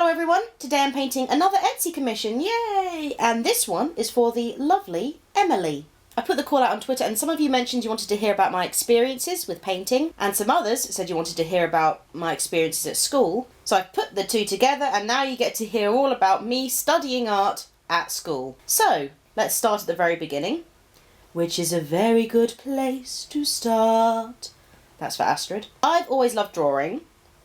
Hello everyone, today I'm painting another Etsy commission, yay! And this one is for the lovely Emily. I put the call out on Twitter and some of you mentioned you wanted to hear about my experiences with painting, and some others said you wanted to hear about my experiences at school. So I've put the two together and now you get to hear all about me studying art at school. So, let's start at the very beginning, which is a very good place to start. That's for Astrid. I've always loved drawing.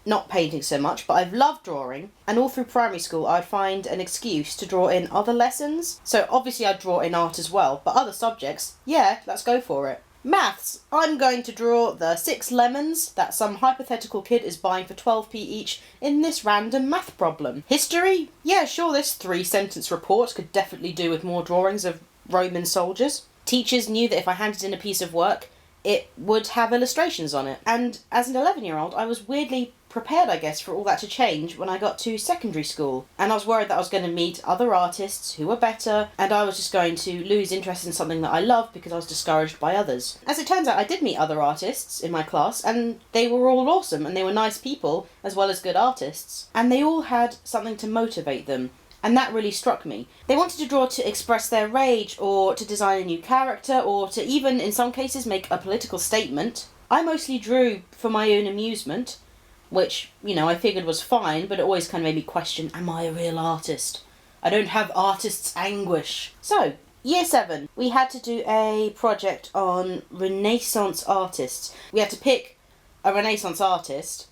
Not painting so much, but I've loved drawing, and all through primary school I'd find an excuse to draw in other lessons. So obviously I'd draw in art as well, but other subjects, yeah, let's go for it. Maths, I'm going to draw the 6 lemons that some hypothetical kid is buying for 12p each in this random math problem. History, yeah sure, this 3-sentence report could definitely do with more drawings of Roman soldiers. Teachers knew that if I handed in a piece of work, it would have illustrations on it. And as an 11-year-old, I was weirdly prepared, I guess, for all that to change when I got to secondary school. And I was worried that I was going to meet other artists who were better, and I was just going to lose interest in something that I loved because I was discouraged by others. As it turns out, I did meet other artists in my class, and they were all awesome, and they were nice people, as well as good artists. And they all had something to motivate them. And that really struck me. They wanted to draw to express their rage, or to design a new character, or to even, in some cases, make a political statement. I mostly drew for my own amusement, which, I figured was fine, but it always kind of made me question, am I a real artist? I don't have artist's anguish. So, Year 7, we had to do a project on Renaissance artists. We had to pick a Renaissance artist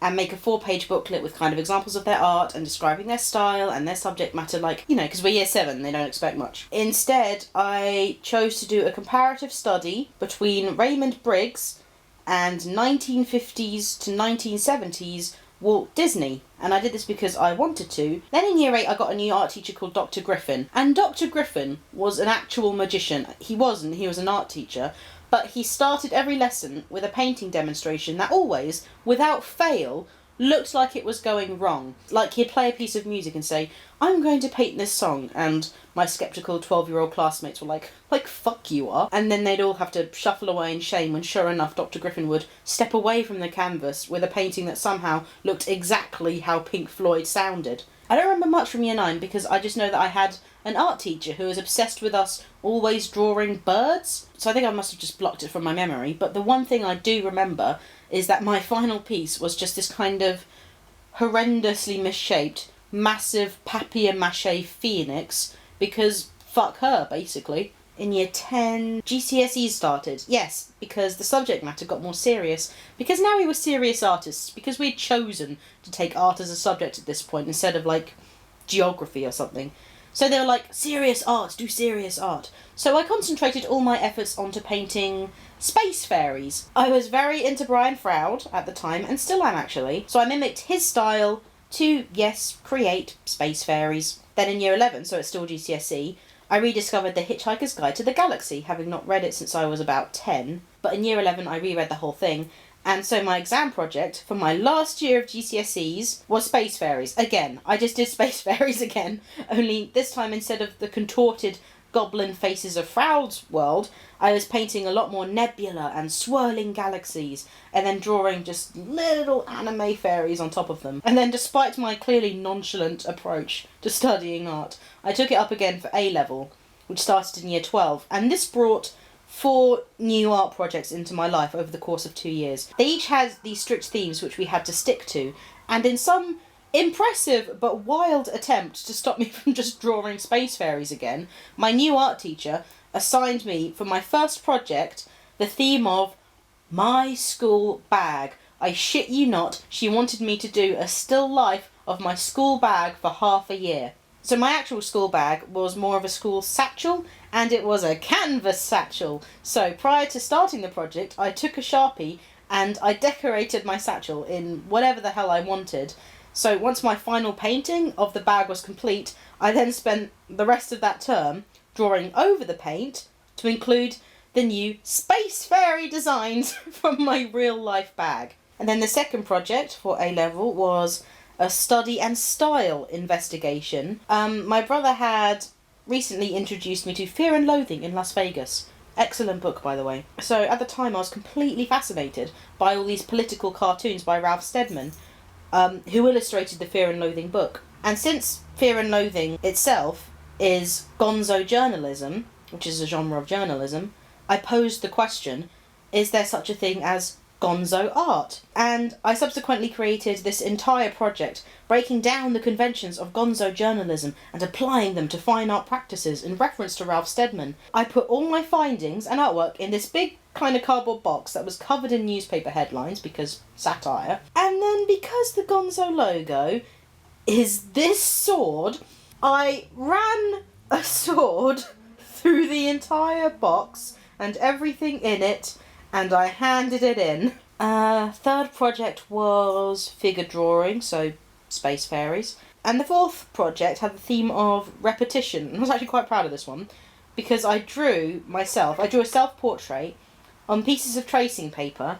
and make a 4-page booklet with kind of examples of their art and describing their style and their subject matter, because we're Year 7, they don't expect much. Instead, I chose to do a comparative study between Raymond Briggs and 1950s to 1970s Walt Disney. And I did this because I wanted to. Then in Year 8 I got a new art teacher called Dr. Griffin. And Dr. Griffin was an actual magician. He was an art teacher. But he started every lesson with a painting demonstration that always, without fail, looked like it was going wrong. Like he'd play a piece of music and say, I'm going to paint this song, and my sceptical 12-year-old classmates were like, fuck you are. And then they'd all have to shuffle away in shame when sure enough Dr. Griffin would step away from the canvas with a painting that somehow looked exactly how Pink Floyd sounded. I don't remember much from Year 9 because I just know that I had an art teacher who was obsessed with us always drawing birds. So I think I must have just blocked it from my memory. But the one thing I do remember is that my final piece was just this kind of horrendously misshaped, massive papier-mâché phoenix, because fuck her, basically. In Year 10, GCSE started. Yes, because the subject matter got more serious. Because now we were serious artists. Because we'd chosen to take art as a subject at this point instead of, geography or something. So they were like, serious art, do serious art. So I concentrated all my efforts onto painting space-faeries. I was very into Brian Froud at the time, and still am actually. So I mimicked his style to, yes, create space-faeries. Then in Year 11, so it's still GCSE, I rediscovered The Hitchhiker's Guide to the Galaxy, having not read it since I was about 10. But in Year 11 I reread the whole thing, and so my exam project for my last year of GCSEs was space-faeries. Again, I just did space-faeries again, only this time instead of the contorted goblin faces of Froud's world, I was painting a lot more nebula and swirling galaxies, and then drawing just little anime fairies on top of them. And then despite my clearly nonchalant approach to studying art, I took it up again for A-level, which started in Year 12, and this brought 4 new art projects into my life over the course of 2 years. They each had these strict themes which we had to stick to, and in some impressive but wild attempt to stop me from just drawing space-faeries again, my new art teacher assigned me for my first project the theme of my school bag. I shit you not, she wanted me to do a still life of my school bag for half a year. So my actual school bag was more of a school satchel, and it was a canvas satchel. So prior to starting the project, I took a Sharpie and I decorated my satchel in whatever the hell I wanted. So once my final painting of the bag was complete, I then spent the rest of that term drawing over the paint to include the new space-fairy designs from my real-life bag. And then the second project for A-level was a study and style investigation. My brother had recently introduced me to Fear and Loathing in Las Vegas. Excellent book, by the way. So at the time I was completely fascinated by all these political cartoons by Ralph Steadman. who illustrated the Fear and Loathing book. And since Fear and Loathing itself is gonzo journalism, which is a genre of journalism, I posed the question, is there such a thing as gonzo art? And I subsequently created this entire project breaking down the conventions of gonzo journalism and applying them to fine art practices in reference to Ralph Steadman. I put all my findings and artwork in this big kind of cardboard box that was covered in newspaper headlines because satire. And then because the gonzo logo is this sword, I ran a sword through the entire box and everything in it, and I handed it in. Third project was figure drawing, so space-faeries. And the fourth project had the theme of repetition. I was actually quite proud of this one, because I drew a self-portrait on pieces of tracing paper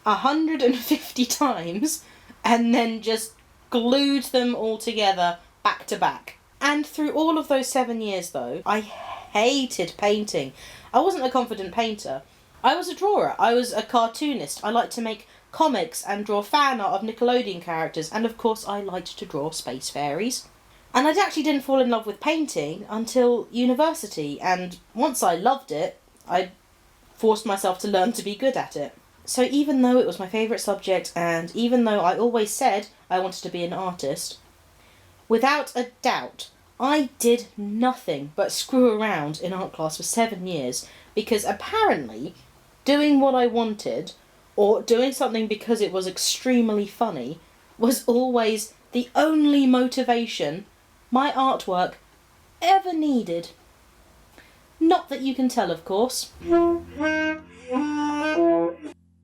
150 times, and then just glued them all together back to back. And through all of those 7 years, though, I hated painting. I wasn't a confident painter. I was a drawer. I was a cartoonist. I liked to make comics and draw fan art of Nickelodeon characters, and of course I liked to draw space fairies. And I actually didn't fall in love with painting until university, and once I loved it, I forced myself to learn to be good at it. So even though it was my favourite subject, and even though I always said I wanted to be an artist, without a doubt, I did nothing but screw around in art class for 7 years, because apparently doing what I wanted, or doing something because it was extremely funny, was always the only motivation my artwork ever needed. Not that you can tell, of course.